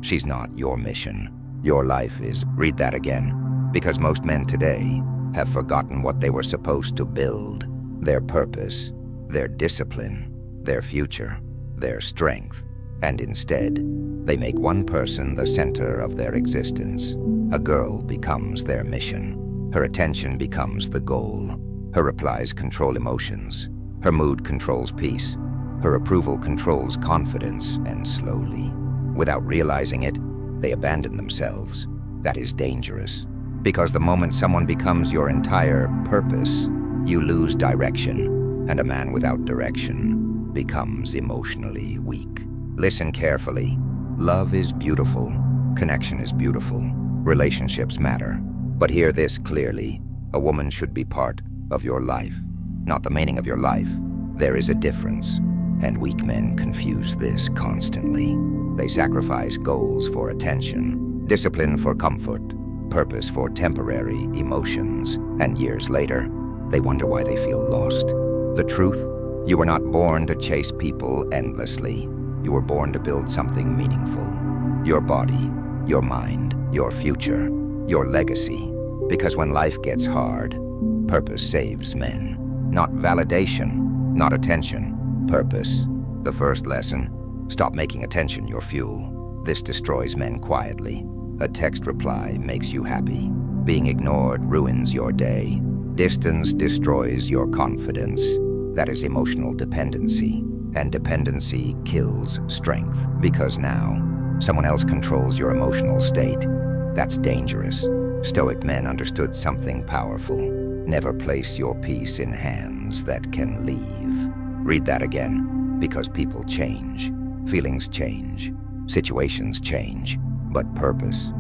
She's not your mission. Your life is, read that again, because most men today have forgotten what they were supposed to build, their purpose, their discipline, their future, their strength, and instead, they make one person the center of their existence. A girl becomes their mission. Her attention becomes the goal. Her replies control emotions. Her mood controls peace. Her approval controls confidence, and slowly, without realizing it, they abandon themselves. That is dangerous, because the moment someone becomes your entire purpose, you lose direction, and a man without direction becomes emotionally weak. Listen carefully. Love is beautiful. Connection is beautiful. Relationships matter. But hear this clearly. A woman should be part of your life, not the meaning of your life. There is a difference, and weak men confuse this constantly. They sacrifice goals for attention, discipline for comfort, purpose for temporary emotions, and years later, they wonder why they feel lost. The truth? You were not born to chase people endlessly. You were born to build something meaningful. Your body, your mind, your future, your legacy. Because when life gets hard, purpose saves men. Not validation, not attention, purpose. The first lesson, stop making attention your fuel. This destroys men quietly. A text reply makes you happy. Being ignored ruins your day. Distance destroys your confidence. That is emotional dependency. And dependency kills strength. Because now, someone else controls your emotional state. That's dangerous. Stoic men understood something powerful. Never place your peace in hands that can leave. Read that again, because people change. Feelings change. Situations change. But purpose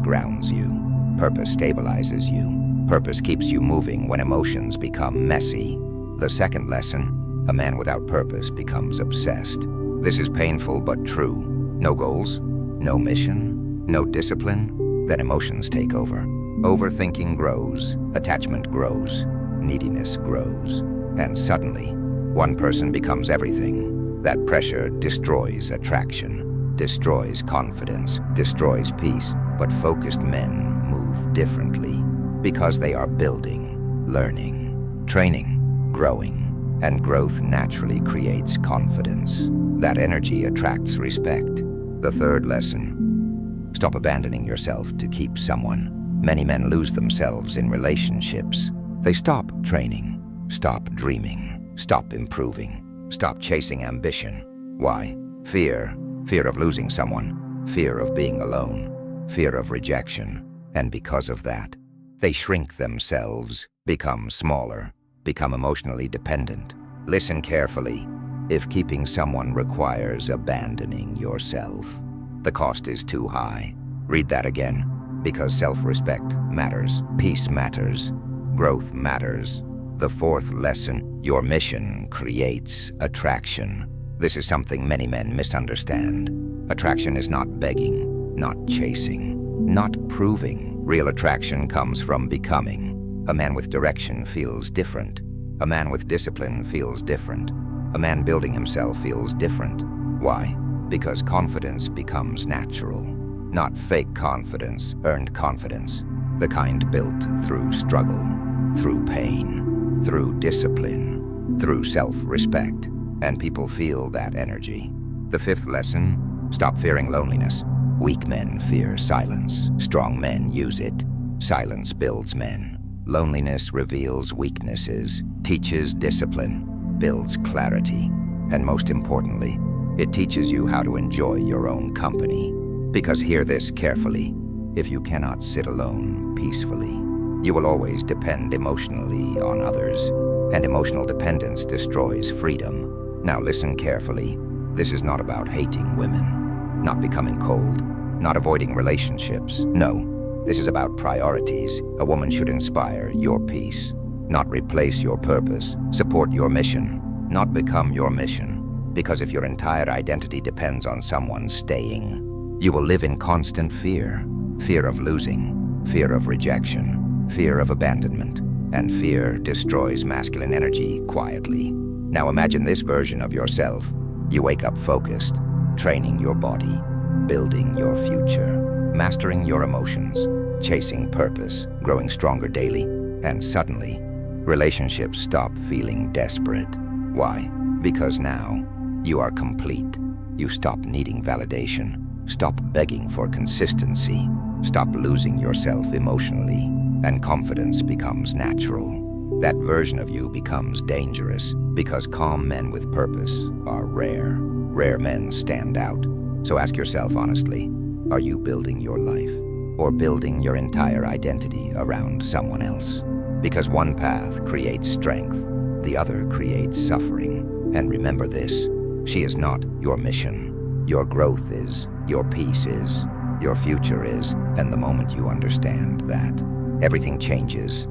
grounds you. Purpose stabilizes you. Purpose keeps you moving when emotions become messy. The second lesson, a man without purpose becomes obsessed. This is painful but true. No goals, no mission, no discipline, then emotions take over. Overthinking grows, attachment grows, neediness grows, and suddenly, one person becomes everything. That pressure destroys attraction, destroys confidence, destroys peace, but focused men move differently because they are building, learning, training, growing. And growth naturally creates confidence. That energy attracts respect. The third lesson, stop abandoning yourself to keep someone. Many men lose themselves in relationships. They stop training, stop dreaming, stop improving, stop chasing ambition. Why? Fear. Fear of losing someone, fear of being alone, fear of rejection. And because of that, they shrink themselves, become smaller, become emotionally dependent. Listen carefully. If keeping someone requires abandoning yourself, the cost is too high. Read that again, because self-respect matters, peace matters, growth matters. The fourth lesson, your mission creates attraction. This is something many men misunderstand. Attraction is not begging, not chasing, not proving. Real attraction comes from becoming. A man with direction feels different. A man with discipline feels different. A man building himself feels different. Why? Because confidence becomes natural. Not fake confidence, earned confidence. The kind built through struggle, through pain, through discipline, through self-respect. And people feel that energy. The fifth lesson, stop fearing loneliness. Weak men fear silence. Strong men use it. Silence builds men. Loneliness reveals weaknesses, teaches discipline, builds clarity, and most importantly, it teaches you how to enjoy your own company. Because hear this carefully, if you cannot sit alone peacefully, you will always depend emotionally on others, and emotional dependence destroys freedom. Now listen carefully. This is not about hating women, not becoming cold, not avoiding relationships. No. This is about priorities. A woman should inspire your peace, not replace your purpose, support your mission, not become your mission. Because if your entire identity depends on someone staying, you will live in constant fear. Fear of losing, fear of rejection, fear of abandonment, and fear destroys masculine energy quietly. Now imagine this version of yourself. You wake up focused, training your body, building your future, mastering your emotions, chasing purpose, growing stronger daily, and suddenly, relationships stop feeling desperate. Why? Because now, you are complete. You stop needing validation, stop begging for consistency, stop losing yourself emotionally, and confidence becomes natural. That version of you becomes dangerous because calm men with purpose are rare. Rare men stand out. So ask yourself honestly, are you building your life or building your entire identity around someone else? Because one path creates strength, the other creates suffering. And remember this, she is not your mission. Your growth is, your peace is, your future is, and the moment you understand that, everything changes.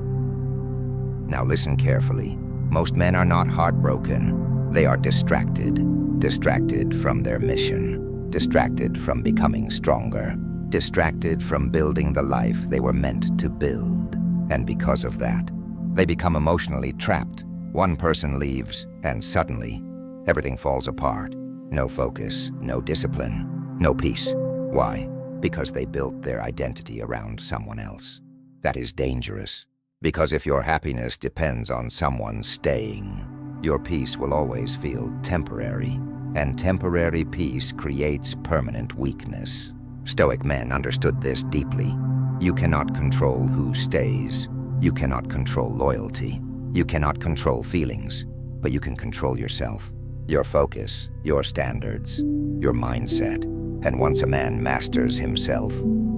Now listen carefully. Most men are not heartbroken. They are distracted. Distracted from their mission. Distracted from becoming stronger. Distracted from building the life they were meant to build. And because of that, they become emotionally trapped. One person leaves, and suddenly, everything falls apart. No focus, no discipline, no peace. Why? Because they built their identity around someone else. That is dangerous. Because if your happiness depends on someone staying, your peace will always feel temporary, and temporary peace creates permanent weakness. Stoic men understood this deeply. You cannot control who stays. You cannot control loyalty. You cannot control feelings, but you can control yourself, your focus, your standards, your mindset. And once a man masters himself,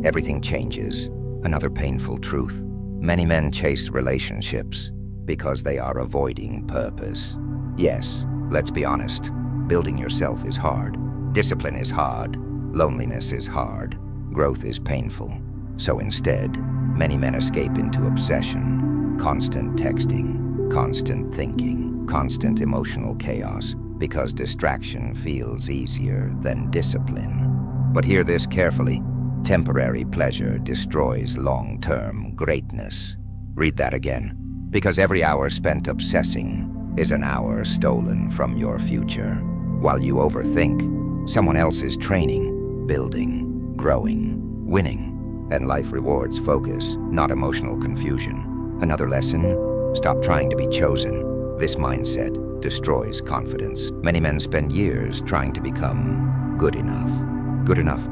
everything changes. Another painful truth. Many men chase relationships because they are avoiding purpose. Yes, let's be honest. Building yourself is hard. Discipline is hard. Loneliness is hard. Growth is painful. So instead, many men escape into obsession, constant texting, constant thinking, constant emotional chaos, because distraction feels easier than discipline. But hear this carefully. Temporary pleasure destroys long-term greatness. Read that again. Because every hour spent obsessing is an hour stolen from your future. While you overthink, someone else is training, building, growing, winning. And life rewards focus, not emotional confusion. Another lesson, stop trying to be chosen. This mindset destroys confidence. Many men spend years trying to become good enough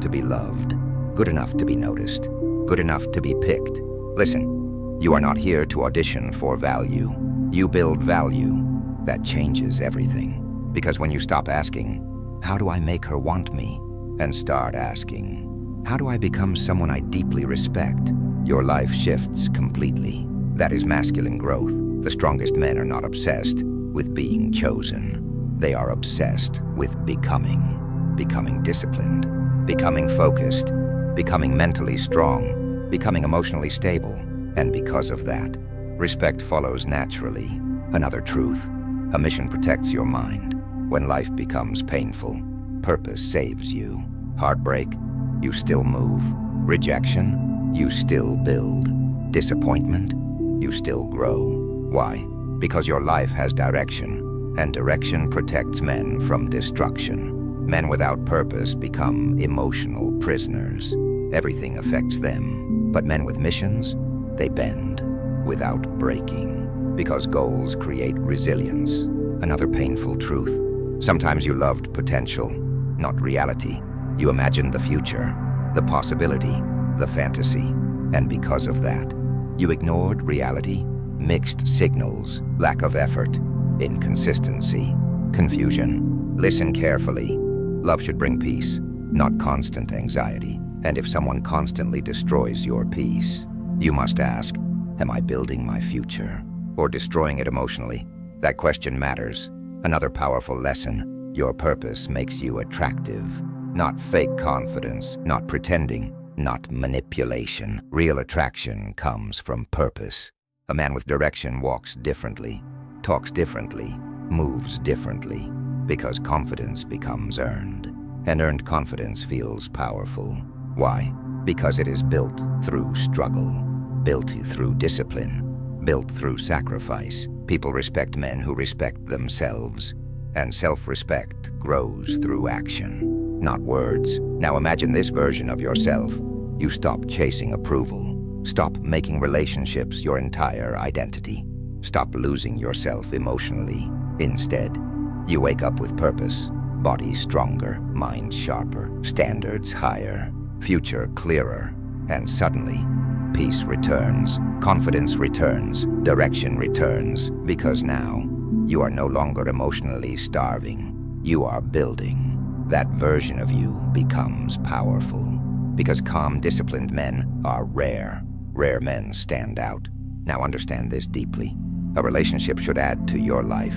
to be loved, good enough to be noticed, good enough to be picked. Listen, you are not here to audition for value. You build value. That changes everything. Because when you stop asking, how do I make her want me? And start asking, how do I become someone I deeply respect? Your life shifts completely. That is masculine growth. The strongest men are not obsessed with being chosen. They are obsessed with becoming disciplined, becoming focused, becoming mentally strong, becoming emotionally stable. And because of that, respect follows naturally. Another truth, a mission protects your mind. When life becomes painful, purpose saves you. Heartbreak, you still move. Rejection, you still build. Disappointment, you still grow. Why? Because your life has direction, and direction protects men from destruction. Men without purpose become emotional prisoners. Everything affects them. But men with missions, they bend without breaking. Because goals create resilience. Another painful truth. Sometimes you loved potential, not reality. You imagined the future, the possibility, the fantasy. And because of that, you ignored reality, mixed signals, lack of effort, inconsistency, confusion. Listen carefully. Love should bring peace, not constant anxiety. And if someone constantly destroys your peace, you must ask, am I building my future or destroying it emotionally? That question matters. Another powerful lesson, your purpose makes you attractive. Not fake confidence, not pretending, not manipulation. Real attraction comes from purpose. A man with direction walks differently, talks differently, moves differently, because confidence becomes earned. And earned confidence feels powerful. Why? Because it is built through struggle, built through discipline, built through sacrifice. People respect men who respect themselves, and self-respect grows through action. not words. Now imagine this version of yourself. You stop chasing approval. Stop making relationships your entire identity. Stop losing yourself emotionally. Instead, you wake up with purpose. Body stronger, mind sharper, standards higher, future clearer. And suddenly, peace returns, confidence returns, direction returns. Because now, you are no longer emotionally starving. You are building. That version of you becomes powerful. Because calm, disciplined men are rare. Rare men stand out. Now understand this deeply. A relationship should add to your life,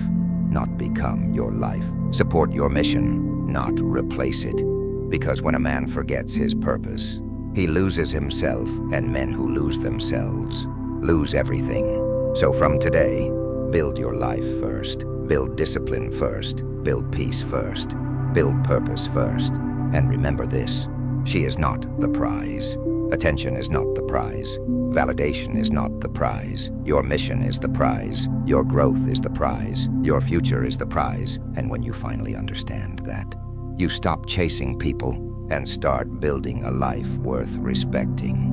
not become your life. Support your mission, not replace it. Because when a man forgets his purpose, he loses himself, and men who lose themselves lose everything. So from today, build your life first. Build discipline first. Build peace first. Build purpose first. And remember this, she is not the prize. Attention is not the prize. Validation is not the prize. Your mission is the prize. Your growth is the prize. Your future is the prize. And when you finally understand that, you stop chasing people and start building a life worth respecting.